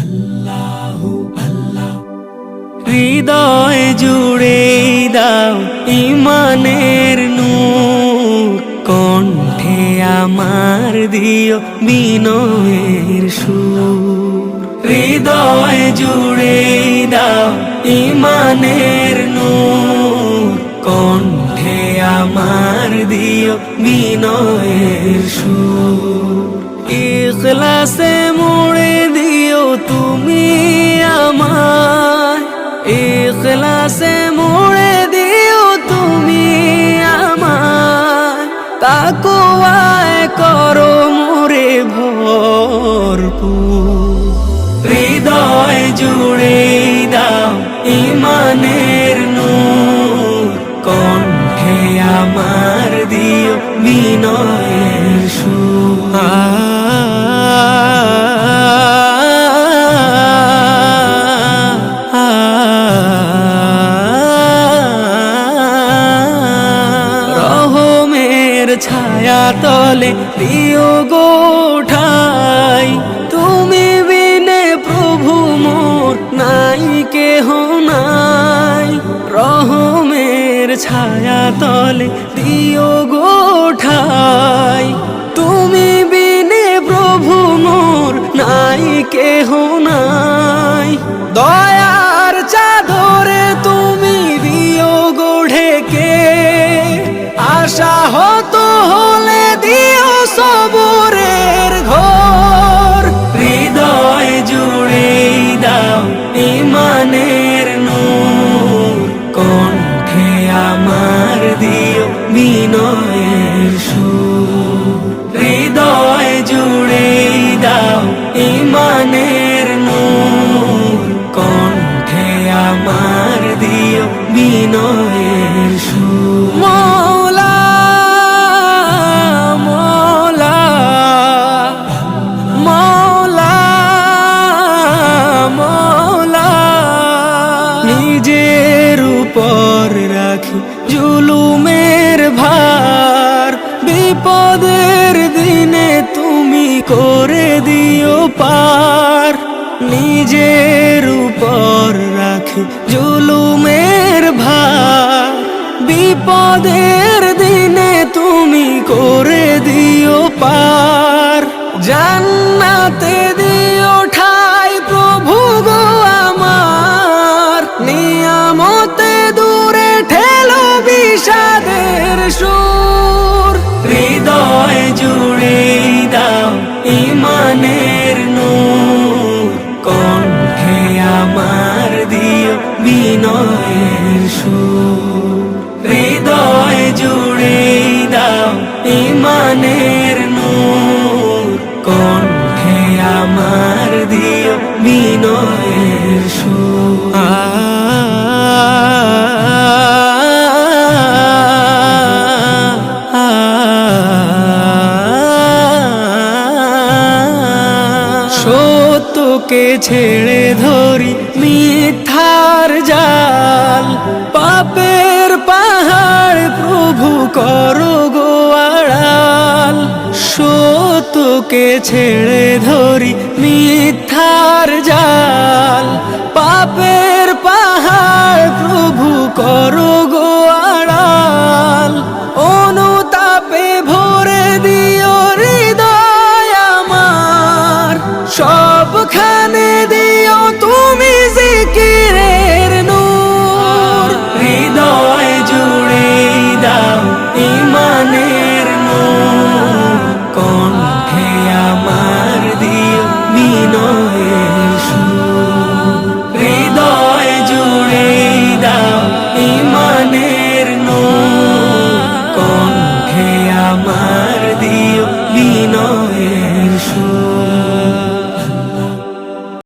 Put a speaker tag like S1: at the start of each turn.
S1: আল্লাহু আল্লাহ। হৃদয় জুড়ে দাও ঈমানের নূর, কণ্ঠে আমার দিও বিনয়ের সুর। হৃদয় জুড়ে দাও ঈমানের নূর, কণ্ঠে আমার দিও বিনয়ের সুর। ইখলাসে মোড়ে দিও তুমি আমায়, ইখলাসে মোড়ে দিও তুমি আমায়। তাকওয়ায় করো মোরে ভরপুর। হৃদয় জুড়ে দাও ঈমানের নূর, কণ্ঠে আমার দিও বিনয়ের সুর। রহমের ছায়া তলে দিও গো ঠাই, তুমি বিনে প্রভু মোর নাই কেহ নাই। রহমের ছায়া তলে দিও গো ঠাই, তুমি বিনে প্রভু মোর নাই কেহ নাই। দয়ার চাদরে তুমি দিও গো ঢেকে, আশা হত হলে দিও সবরের ঘর। হৃদয় জুড়ে দাও ঈমানের নূর, কণ্ঠে আমার দিও বিনয়ের সুর। হৃদয় জুড়ে দাও ঈমানের নূর, কণ্ঠে আমার দিও বিনয়ের সুর। মওলা মওলা মওলা মওলা, নিজের উপর রাখি জুলুমের ভার, বিপদের দিনে তুমি করে দিও পার। নিজের উপর রাখি জুলুমের ভার, বিপদের দিনে তুমি করে দিও পার। জান্নাতে দিও ঠাই প্রভু গো আমার, নিয়ামতে দূরে ঠেলো বিষাদের সুর। হৃদয় জুড়ে দাও ঈমানের নূর, কণ্ঠে আমার দিও বিনয়ের সুর। হৃদয় জুড়ে দাও ঈমানের নূর, কণ্ঠে আমার দিও বিনয়ের সুর। সত্যকে ছেড়ে ধরি মিথ্যার জাল, পাপের পাহাড় প্রভু করো গো আড়াল। সত্যকে ছেড়ে ধরি মিথ্যার জাল, পাপের পাহাড় প্রভু করো গো আড়াল। অনুতাপে ভরে দিও হৃদয় আমার, সবখানে দিও তুমি জিকিরের নূর। হৃদয় জুড়ে দাও ঈমানের নূর, কণ্ঠে আমার দিও বিনয়ের